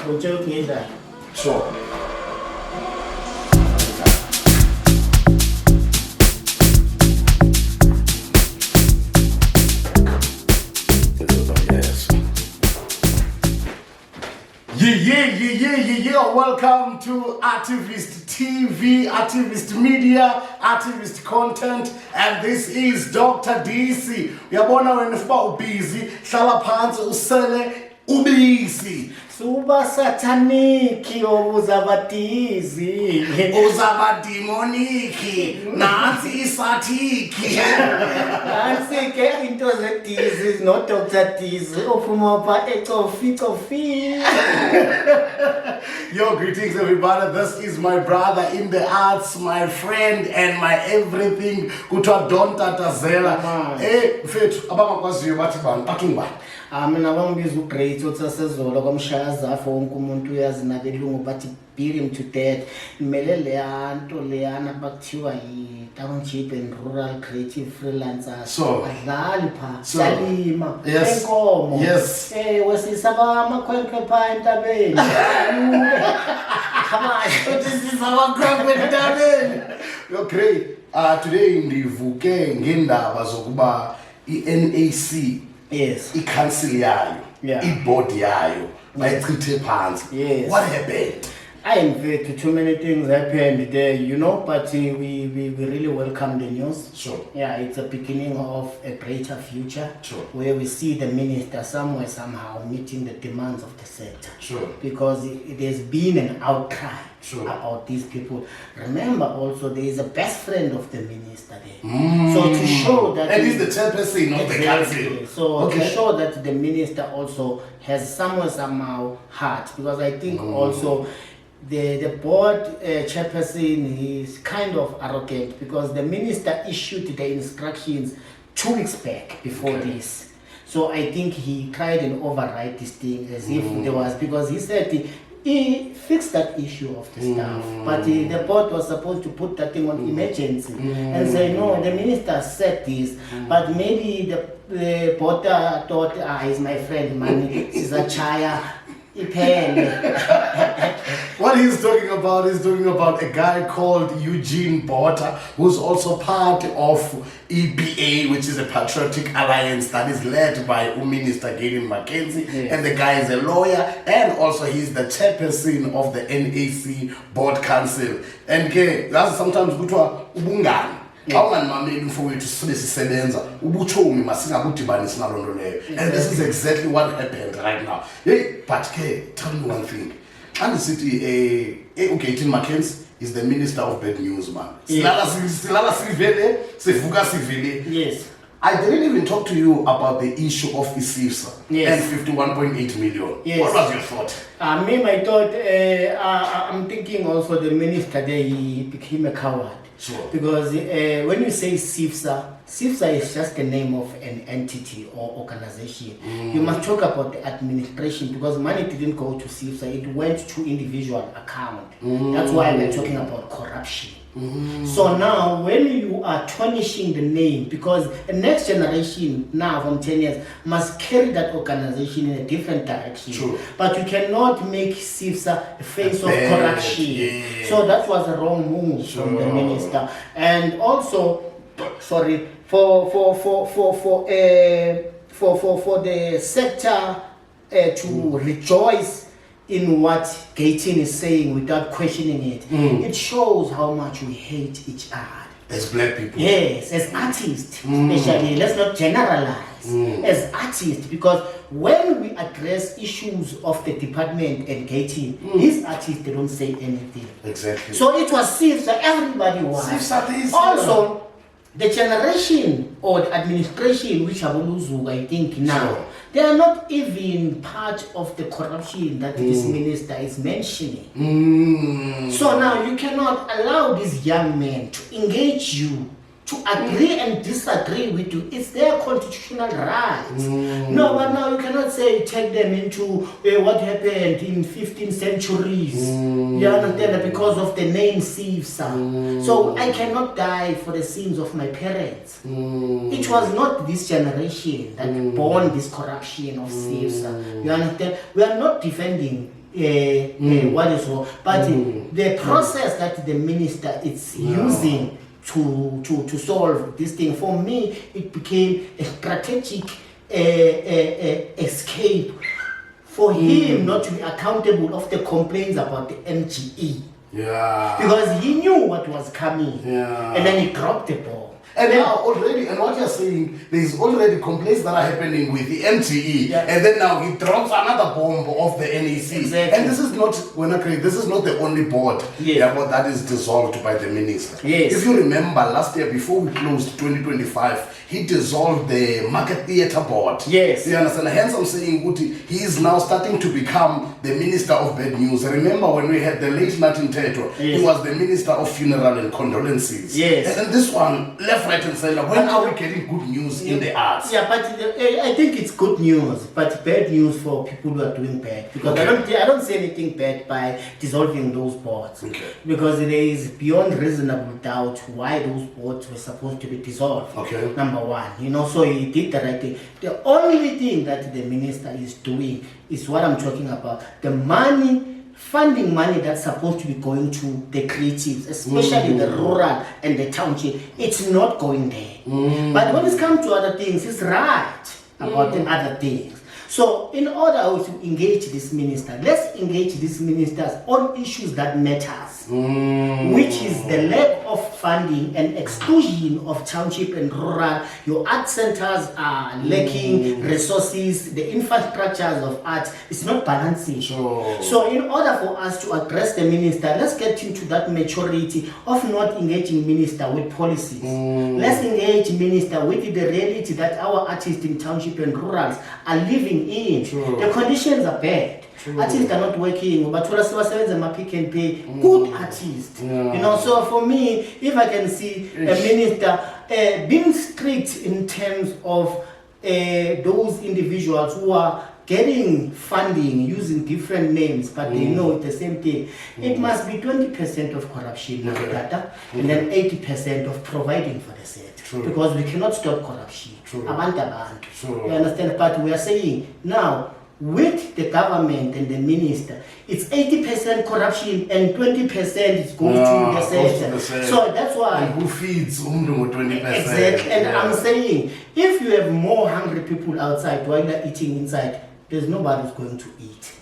We're joking in that. Sure. Yeah. Welcome to Artivist TV, Artivist Media, Artivist Content, and this is Dr. Disi. Uyabona wena uba ubusy, hlala phansi usele ubisi. Suba sataniki uzabadizi. Uzabadimoniki, nansi isatiki. Nansi ke into zedizi, not Dr. Disi. Ophuma pha ecofi. Yo, greetings everybody. This is my brother in the arts, my friend and my everything. Kuthiwa Don Tatazela. Mfethu abangakwaziyo bathi bani bakingubani. Mina bangibiza uGreat uTsasezolo kwamshayazafo wonke umuntu uyazi nabelungu bathi beat him to death. Imele leyanto leyana bakuthiwa yi-township and rural creative freelancers. So adlali pha salima enkomo. Yes. Wesisaba amakhwenkwe pha entabeni. Yo, great. Today ndivuke ngendaba zokuba i-NAC i-council yayo, i-board yayo bayichithe phansi. What happened? In fact, too many things happened there, you know, but we really welcome the news. Sure. Yeah, it's a beginning of a greater future. Sure. Where we see the minister somewhere, somehow meeting the demands of the sector. Sure. Because there's been an outcry about these people. Remember also, there is a best friend of the minister there. So to show that... And he's the chairperson of the council. So to show that the minister also has somewhere, somehow heart. Because I think also... The board chairperson is kind of arrogant because the minister issued the instructions 2 weeks back before this. So I think he tried and override this thing as if there was, because he said he fixed that issue of the staff, but the board was supposed to put that thing on emergency and say, no, the minister said this, but maybe the board thought, he's my friend, man, he's a chaya. What he's talking about a guy called Eugene Bota, who's also part of EPA, which is a patriotic alliance that is led by Minister Gideon Mackenzie, and the guy is a lawyer, and also he's the chairperson of the NAC Board Council. And that's sometimes kuthiwa ubungani. And this is exactly what happened right now. Hey, but tell me one thing. And the city, Gideon Mackenzie is the minister of bad news, man. Yes. I didn't even talk to you about the issue of ISIFSA and 51.8 million. Yes. What was your thought? My thought, I'm thinking also the minister there, he became a coward. Sure. Because when you say SIFSA is just the name of an entity or organization. You must talk about the administration, because money didn't go to SIFSA, it went to individual account. That's why we're talking about corruption. So now when you are tarnishing the name, because the next generation now from 10 years must carry that organization in a different direction. True. But you cannot make SIFSA a face of corruption. So that was a wrong move from the minister. And also, for the sector to rejoice in what Gideon is saying without questioning it, it shows how much we hate each other. As black people. Yes, as artists, especially. Let's not generalize. As artists, because when we address issues of the department and Gideon, these artists, they don't say anything. Exactly. So it was SIFSA, everybody was. Also, the generation or the administration which I think now, they are not even part of the corruption that this minister is mentioning. So now you cannot allow these young men to engage you, to agree and disagree with you. It's their constitutional right. No, but now you cannot say take them into what happened in 15th centuries. You understand? Because of the name SIFSA. So I cannot die for the sins of my parents. It was not this generation that born this corruption of SIFSA. You understand? We are not defending what is wrong. But the process that the minister is using to solve this thing, for me, it became a strategic escape for him not to be accountable of the complaints about the MGE. Yeah. Because he knew what was coming. Yeah. And then he dropped the ball. And now already, and what you're saying, there's already complaints that are happening with the MTE, and then now he drops another bomb of the NAC. Exactly. And this is not, this is not the only board that is dissolved by the minister. Yes. If you remember last year, before we closed 2025, he dissolved the Market Theatre Board. Yes. You understand? Hence I'm saying, Uti, he is now starting to become the Minister of Bad News. Remember when we had the late Martin Teto, he was the Minister of Funeral and Condolences. Yes. And this one, left, right and center, when are we getting good news in the arts? Yeah, but I think it's good news, but bad news for people who are doing bad. Because I don't say anything bad by dissolving those boards. Okay. Because there is beyond reasonable doubt why those boards were supposed to be dissolved. Okay. Number one, so he did the right thing. The only thing that the minister is doing is what I'm talking about. The funding money that's supposed to be going to the creatives, especially the rural and the township, it's not going there. But when it comes to other things, it's right about the other things. So in order to engage this minister, let's engage this ministers on issues that matters, which is the lack of funding and exclusion of township and rural. Your art centers are lacking resources, the infrastructures of art is not balancing. So in order for us to address the minister, let's get into that maturity of not engaging minister with policies. Let's engage minister with the reality that our artists in township and rurals are living in. The conditions are bad. Artists are not working, but Pick and Pay, good artists. So for me, if I can see a minister being strict in terms of those individuals who are getting funding using different names, but they know it's the same thing. It must be 20% of corruption data, and then 80% of providing for the set. Because we cannot stop corruption. You understand? But we are saying now, with the government and the minister, it's 80% corruption and 20% is going to the sector. So that's why. And who feeds 20%? Exactly. And I'm saying, if you have more hungry people outside while they're eating inside, there's nobody who's going to eat.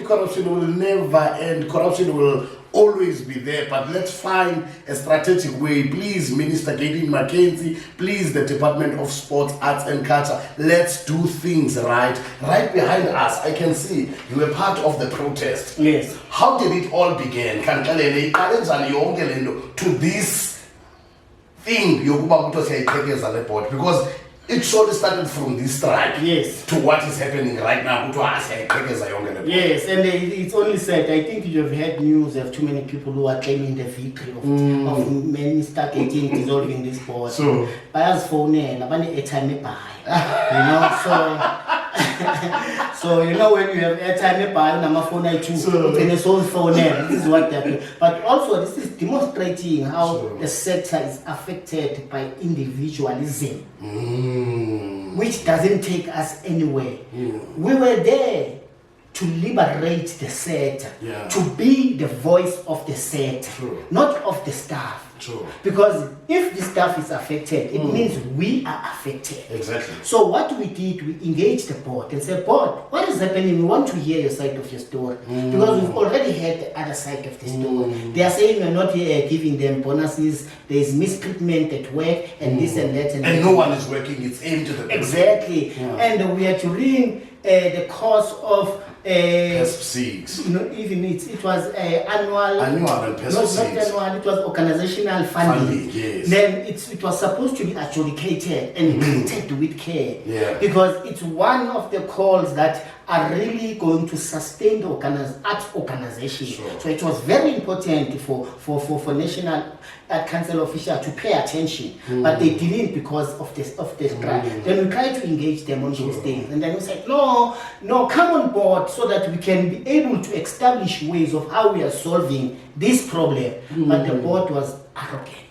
Corruption will never end. Corruption will always be there, but let's find a strategic way. Please, Minister Gaydin Mackenzie, please, the Department of Sports, Arts and Culture, let's do things right. Right behind us, I can see you were part of the protest. Yes. How did it all begin? To this thing, because it surely started from this strike to what is happening right now. Yes, and it's only said, I think you have had news of too many people who are claiming the victory of Minister Gaydin dissolving this board. So, buyers phone airtime so when you have airtime buy phone this is what happened. But also this is demonstrating how the sector is affected by individualism, which doesn't take us anywhere. We were there to liberate the sector, to be the voice of the sector, not of the staff. Because if the staff is affected, it means we are affected. Exactly. So what we did, we engaged the board and said, board, what is happening? We want to hear your side of your story. Because we've already heard the other side of the story. They are saying we're not here giving them bonuses, there is mistreatment at work, and this and that. And no one is working, it's aimed to the people. Exactly. And we are to ring the cost of PESP-6. Even it was annual and PESP-6. Not annual, it was organizational funding. Yes. Then it was supposed to be adjudicated and treated with care. Because it's one of the calls that are really going to sustain the art organization. So it was very important for National Art Council officials to pay attention, but they didn't because of the strike. Then we tried to engage them on those things, and then we said, no, come on board so that we can be able to establish ways of how we are solving this problem. But the board was arrogant.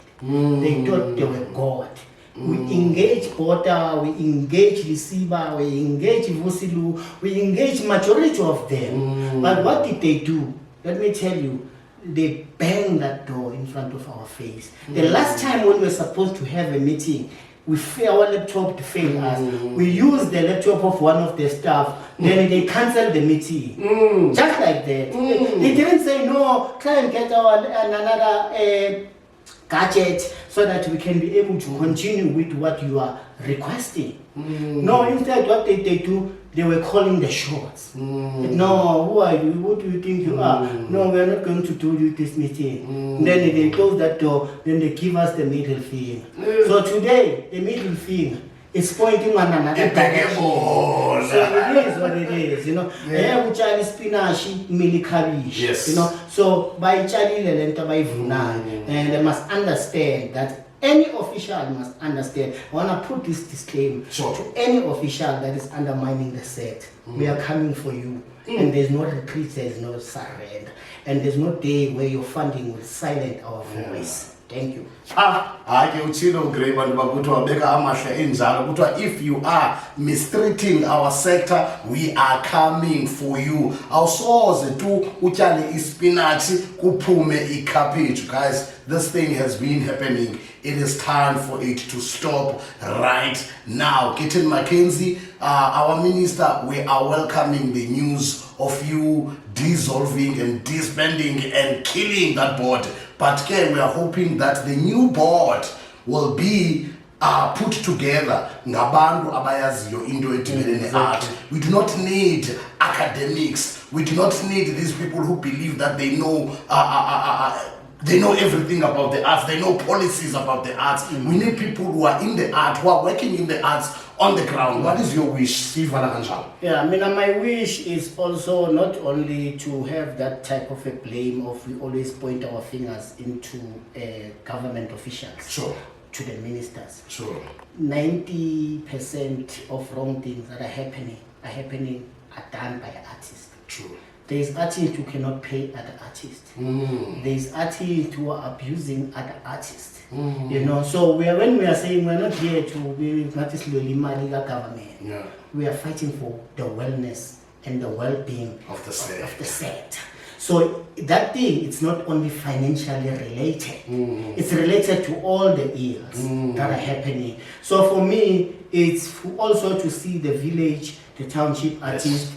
They thought they were God. We engage Bota, we engage Lisiba, we engage Vusilu, we engage majority of them. But what did they do? Let me tell you, they banged that door in front of our face. The last time when we were supposed to have a meeting, our laptop to fail us. We used the laptop of one of the staff, then they cancelled the meeting. Just like that. They didn't say, no, try and get another gadget so that we can be able to continue with what you are requesting. No, instead what they do, they were calling the shots. No, who are you? What do you think you are? No, we are not going to do you this meeting. Then they close that door, then they give us the middle finger. So today, the middle finger is pointing on another direction. So it is what it is, you know. Yeah, spinach, mili cabbage. Yes. You know. So by and they must understand that any official must understand. I want to put this disclaimer to any official that is undermining the set. We are coming for you. And there's no retreat, there's no surrender. And there's no day where your funding will silence our voice. Thank you. If you are mistreating our sector, we are coming for you. Awusoze tu utshale ispinachi kuphume icabbage. Guys, this thing has been happening. It is time for it to stop right now. Kitten Mackenzie, our minister, we are welcoming the news of you dissolving and disbanding and killing that board. But we are hoping that the new board will be put together ngabantu abayaziyo into edibene ne-art. We do not need academics. We do not need these people who believe that they know everything about the arts. They know policies about the arts. We need people who are in the art, who are working in the arts on the ground. What is your wish? Yeah, I mean, my wish is also not only to have that type of a blame of we always point our fingers into government officials. Sure. To the ministers. Sure. 90% of wrong things that are happening are done by artists. True. There is artists who cannot pay other artists. There is artists who are abusing other artists. You know, so when we are saying we're not here to be government, we are fighting for the wellness and the well-being of the set. So that thing, it's not only financially related. It's related to all the ills that are happening. So for me, it's also to see the village, the township artists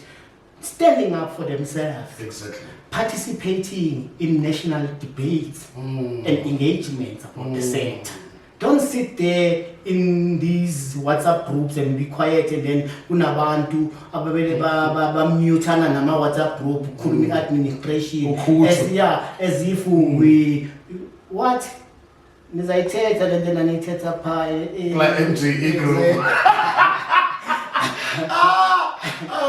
standing up for themselves. Exactly. Participating in national debates and engagements about the set. Don't sit there in these WhatsApp groups and be quiet and then unabantu mutana nama WhatsApp group khulumi administration as if we what nizayithetha le nto naniyithetha pha like MGE group.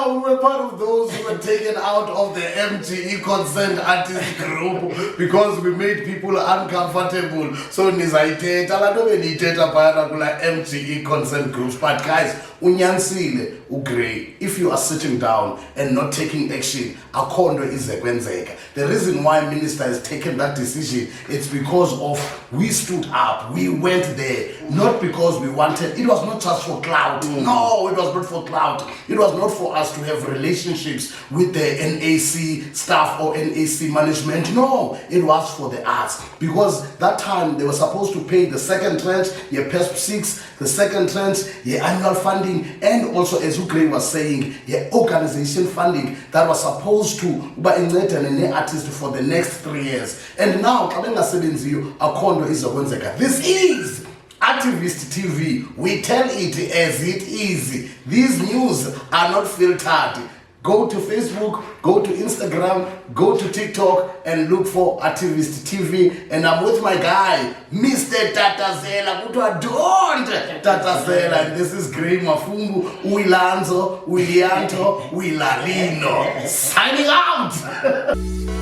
We were part of those who were taken out of the MGE Consent Artist Group because we made people uncomfortable. So nizayithetha lanto beniyithetha phayana kula MGE Consent Groups. But guys, unyanisile ugrey. If you are sitting down and not taking action, akho nto izekwenzeka. The reason why minister has taken that decision, it's because of we stood up, we went there, not because we wanted. It was not just for clout. No, it was not for clout. It was not for us to have relationships with the NAC staff or NAC management. No, it was for the arts. Because that time they were supposed to pay the second tranche, your PESP 6, the second tranche, your annual funding, and also, as Ukraine was saying, your organization funding that was supposed to be an artist for the next 3 years. And now, this is Artivist TV. We tell it as it is. These news are not filtered. Go to Facebook, go to Instagram, go to TikTok and look for Artivist TV. And I'm with my guy, Mr. Tatazela. Don't Tatazela. And this is Grey Mafungu, Wilanzo, Wilianto, Wilalino. Signing out.